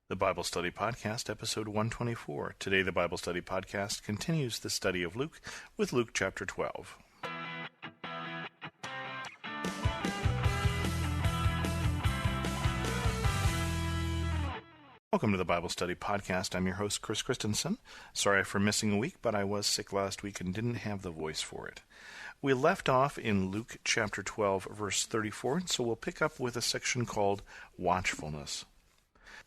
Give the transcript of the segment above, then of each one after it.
The Bible Study Podcast, episode 124. Today, the Bible Study Podcast continues the study of Luke with Luke chapter 12. Welcome to the Bible Study Podcast. I'm your host, Chris Christensen. Sorry for missing a week, but I was sick last week and didn't have the voice for it. We left off in Luke chapter 12, verse 34, so we'll pick up with a section called Watchfulness.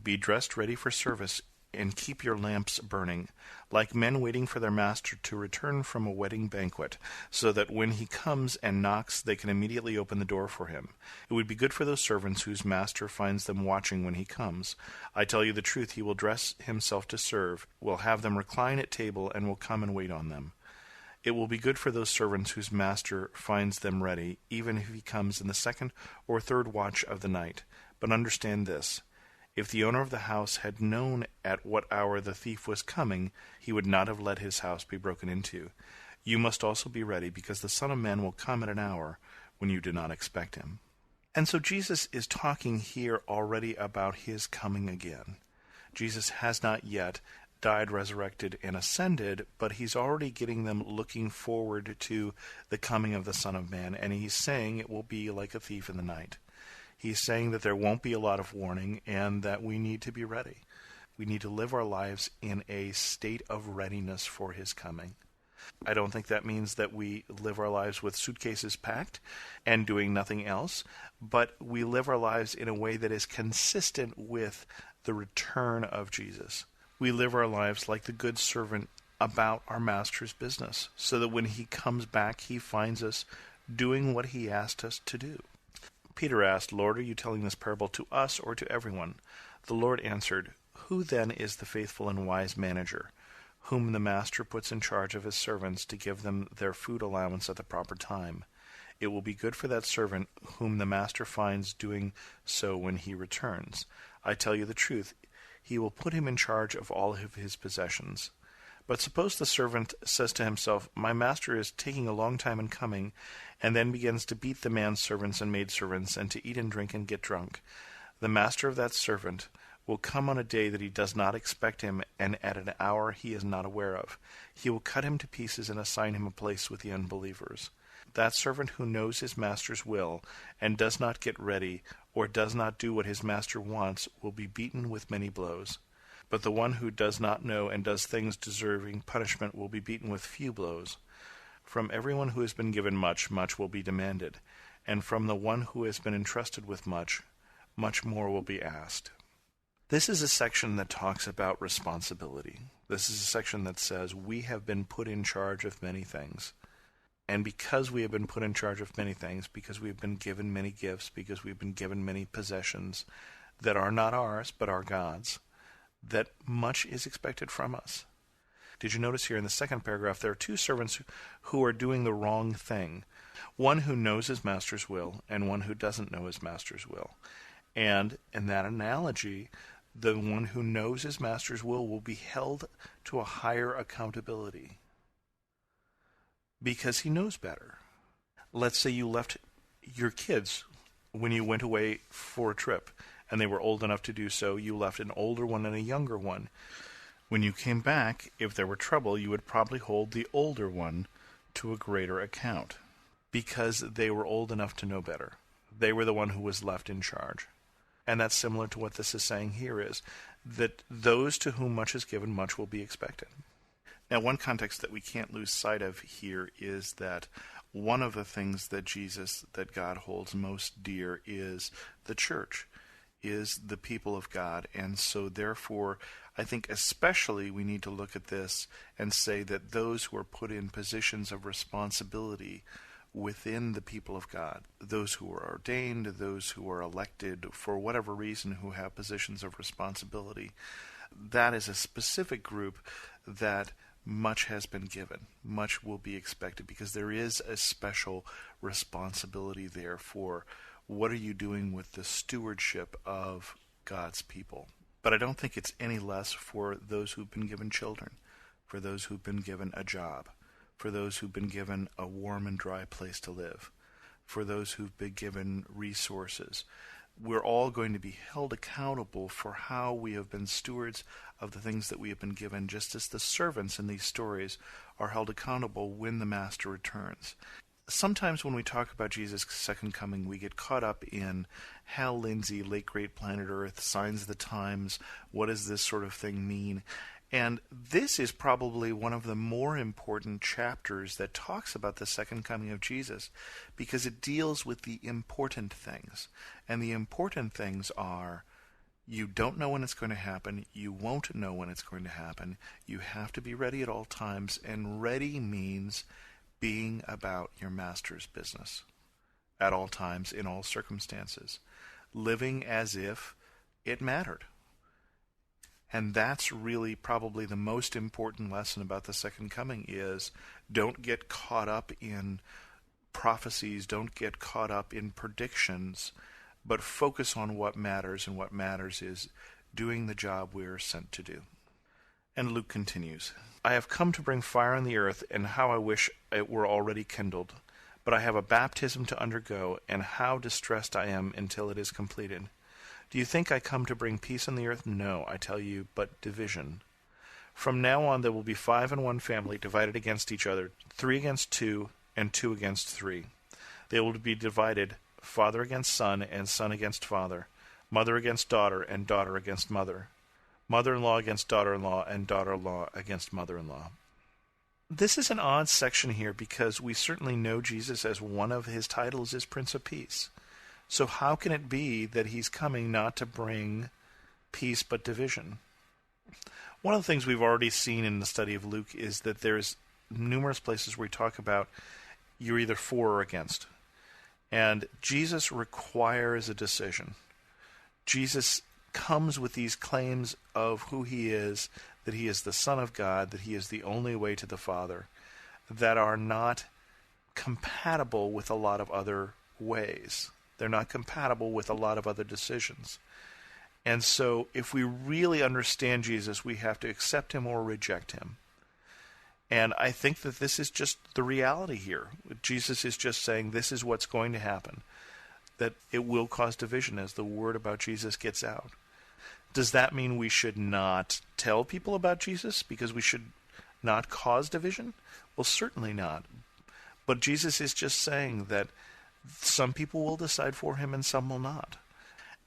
Be dressed ready for service, and keep your lamps burning, like men waiting for their master to return from a wedding banquet, so that when he comes and knocks, they can immediately open the door for him. It would be good for those servants whose master finds them watching when he comes. I tell you the truth, he will dress himself to serve, will have them recline at table, and will come and wait on them. It will be good for those servants whose master finds them ready, even if he comes in the second or third watch of the night. But understand this. If the owner of the house had known at what hour the thief was coming, he would not have let his house be broken into. You must also be ready, because the Son of Man will come at an hour when you do not expect him. And so Jesus is talking here already about his coming again. Jesus has not yet died, resurrected, and ascended, but he's already getting them looking forward to the coming of the Son of Man, and he's saying it will be like a thief in the night. He's saying that there won't be a lot of warning and that we need to be ready. We need to live our lives in a state of readiness for his coming. I don't think that means that we live our lives with suitcases packed and doing nothing else, but we live our lives in a way that is consistent with the return of Jesus. We live our lives like the good servant about our master's business, so that when he comes back, he finds us doing what he asked us to do. Peter asked, Lord, are you telling this parable to us or to everyone? The Lord answered, Who then is the faithful and wise manager, whom the master puts in charge of his servants to give them their food allowance at the proper time? It will be good for that servant whom the master finds doing so when he returns. I tell you the truth, he will put him in charge of all of his possessions. But suppose the servant says to himself, My master is taking a long time in coming, and then begins to beat the man's servants and maidservants, and to eat and drink and get drunk. The master of that servant will come on a day that he does not expect him, and at an hour he is not aware of. He will cut him to pieces and assign him a place with the unbelievers. That servant who knows his master's will, and does not get ready, or does not do what his master wants, will be beaten with many blows. But the one who does not know and does things deserving punishment will be beaten with few blows. From everyone who has been given much, much will be demanded, and from the one who has been entrusted with much, much more will be asked. This is a section that talks about responsibility. This is a section that says we have been put in charge of many things. And because we have been put in charge of many things, because we have been given many gifts, because we have been given many possessions that are not ours but are God's, that much is expected from us. Did you notice here in the second paragraph, there are two servants who are doing the wrong thing. One who knows his master's will, and one who doesn't know his master's will. And in that analogy, the one who knows his master's will be held to a higher accountability, because he knows better. Let's say you left your kids when you went away for a trip, and they were old enough to do so. You left an older one and a younger one. When you came back, if there were trouble, you would probably hold the older one to a greater account, because they were old enough to know better. They were the one who was left in charge. And that's similar to what this is saying here, is that those to whom much is given, much will be expected. Now, one context that we can't lose sight of here is that one of the things that God holds most dear is the church, is the people of God. And so therefore, I think especially we need to look at this and say that those who are put in positions of responsibility within the people of God, those who are ordained, those who are elected for whatever reason, who have positions of responsibility, that is a specific group that much has been given. Much will be expected, because there is a special responsibility there for what are you doing with the stewardship of God's people. But I don't think it's any less for those who've been given children, for those who've been given a job, for those who've been given a warm and dry place to live, for those who've been given resources. we're all going to be held accountable for how we have been stewards of the things that we have been given, just as the servants in these stories are held accountable when the master returns. Sometimes when we talk about Jesus' second coming, we get caught up in Hal Lindsey, Late Great Planet Earth, Signs of the Times, what does this sort of thing mean? And this is probably one of the more important chapters that talks about the second coming of Jesus, because it deals with the important things. And the important things are, you don't know when it's going to happen, you won't know when it's going to happen, you have to be ready at all times, and ready means being about your master's business at all times, in all circumstances, living as if it mattered. And that's really probably the most important lesson about the second coming is, don't get caught up in prophecies, don't get caught up in predictions, but focus on what matters, and what matters is doing the job we are sent to do. And Luke continues, I have come to bring fire on the earth, and how I wish it were already kindled. But I have a baptism to undergo, and how distressed I am until it is completed. Do you think I come to bring peace on the earth? No, I tell you, but division. From now on there will be 5 in one family, divided against each other, 3 against 2, and 2 against 3. They will be divided, father against son, and son against father, mother against daughter, and daughter against mother, mother-in-law against daughter-in-law, and daughter-in-law against mother-in-law. This is an odd section here, because we certainly know Jesus as one of his titles is Prince of Peace. So how can it be that he's coming not to bring peace but division? One of the things we've already seen in the study of Luke is that there's numerous places where we talk about you're either for or against. And Jesus requires a decision. Jesus comes with these claims of who he is, that he is the Son of God, that he is the only way to the Father, that are not compatible with a lot of other ways. They're not compatible with a lot of other decisions. And so if we really understand Jesus, we have to accept him or reject him. And I think that this is just the reality here. Jesus is just saying this is what's going to happen, that it will cause division as the word about Jesus gets out. Does that mean we should not tell people about Jesus because we should not cause division? Well, certainly not. But Jesus is just saying that some people will decide for him and some will not.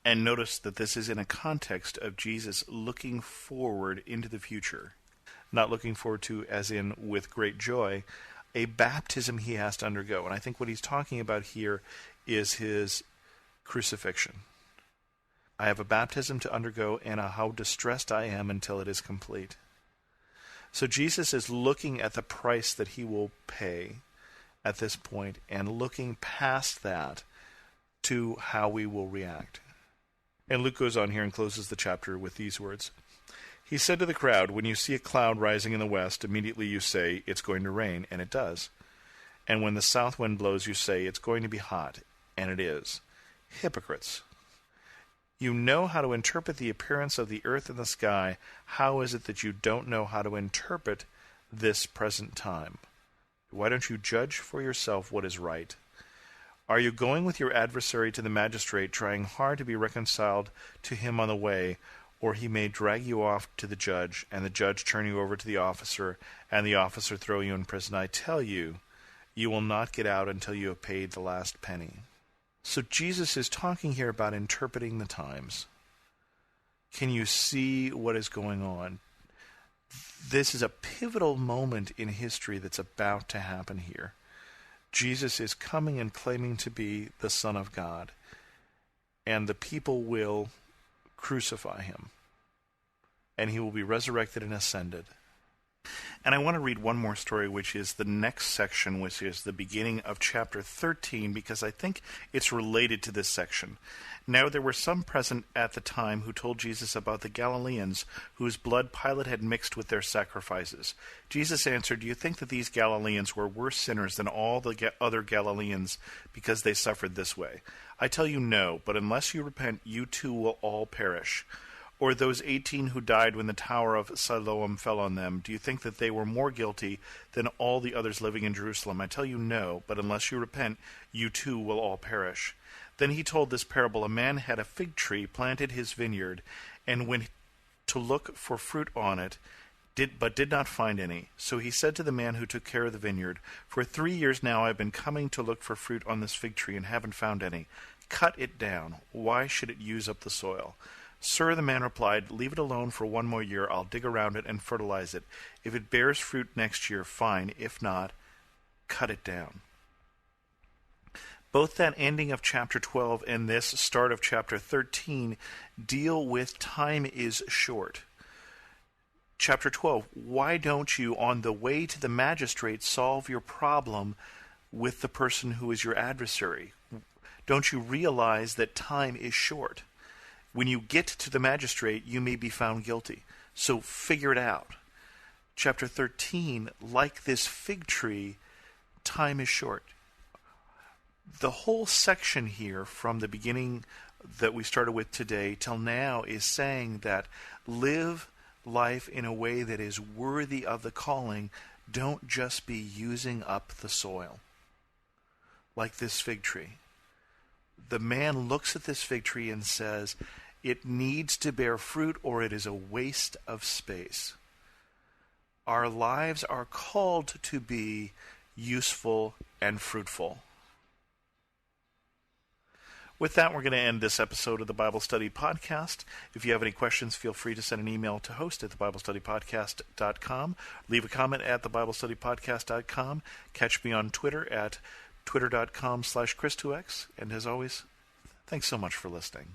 And notice that this is in a context of Jesus looking forward into the future. Not looking forward to, as in with great joy, a baptism he has to undergo. And I think what he's talking about here is his crucifixion. I have a baptism to undergo, and how distressed I am until it is complete. So Jesus is looking at the price that he will pay at this point, and looking past that to how we will react. And Luke goes on here and closes the chapter with these words. He said to the crowd, when you see a cloud rising in the west, immediately you say, it's going to rain, and it does. And when the south wind blows, you say, it's going to be hot, and it is. Hypocrites! You know how to interpret the appearance of the earth and the sky. How is it that you don't know how to interpret this present time? Why don't you judge for yourself what is right? Are you going with your adversary to the magistrate, trying hard to be reconciled to him on the way, or he may drag you off to the judge, and the judge turn you over to the officer, and the officer throw you in prison? I tell you, you will not get out until you have paid the last penny. So Jesus is talking here about interpreting the times. Can you see what is going on? This is a pivotal moment in history that's about to happen here. Jesus is coming and claiming to be the Son of God, and the people will crucify him, and he will be resurrected and ascended. And I want to read one more story, which is the next section, which is the beginning of chapter 13, because I think it's related to this section. Now there were some present at the time who told Jesus about the Galileans, whose blood Pilate had mixed with their sacrifices. Jesus answered, do you think that these Galileans were worse sinners than all the other Galileans because they suffered this way? I tell you no, but unless you repent, you too will all perish. Or those 18 who died when the tower of Siloam fell on them, do you think that they were more guilty than all the others living in Jerusalem? I tell you no, but unless you repent, you too will all perish. Then he told this parable. A man had a fig tree, planted his vineyard, and went to look for fruit on it, but did not find any. So he said to the man who took care of the vineyard, For 3 years now I have been coming to look for fruit on this fig tree, and haven't found any. Cut it down. Why should it use up the soil? Sir, the man replied, Leave it alone for 1 more year. I'll dig around it and fertilize it. If it bears fruit next year, fine. If not, cut it down. Both that ending of chapter 12 and this start of chapter 13 deal with time is short. Chapter 12, why don't you, on the way to the magistrate, solve your problem with the person who is your adversary? Don't you realize that time is short? When you get to the magistrate, you may be found guilty. So figure it out. Chapter 13, like this fig tree, time is short. The whole section here, from the beginning that we started with today till now, is saying that live life in a way that is worthy of the calling. Don't just be using up the soil. Like this fig tree. The man looks at this fig tree and says, it needs to bear fruit or it is a waste of space. Our lives are called to be useful and fruitful. With that, we're going to end this episode of the Bible Study Podcast. If you have any questions, feel free to send an email to host@thebiblestudypodcast.com. Leave a comment at thebiblestudypodcast.com. Catch me on Twitter at twitter.com/Chris2X. And as always, thanks so much for listening.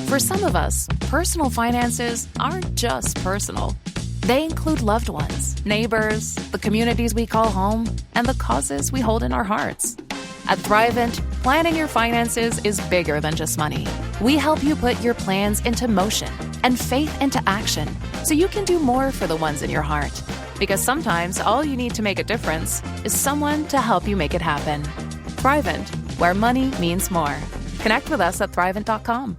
For some of us, personal finances aren't just personal. They include loved ones, neighbors, the communities we call home, and the causes we hold in our hearts. At Thrivent, planning your finances is bigger than just money. We help you put your plans into motion and faith into action so you can do more for the ones in your heart. Because sometimes all you need to make a difference is someone to help you make it happen. Thrivent, where money means more. Connect with us at Thrivent.com.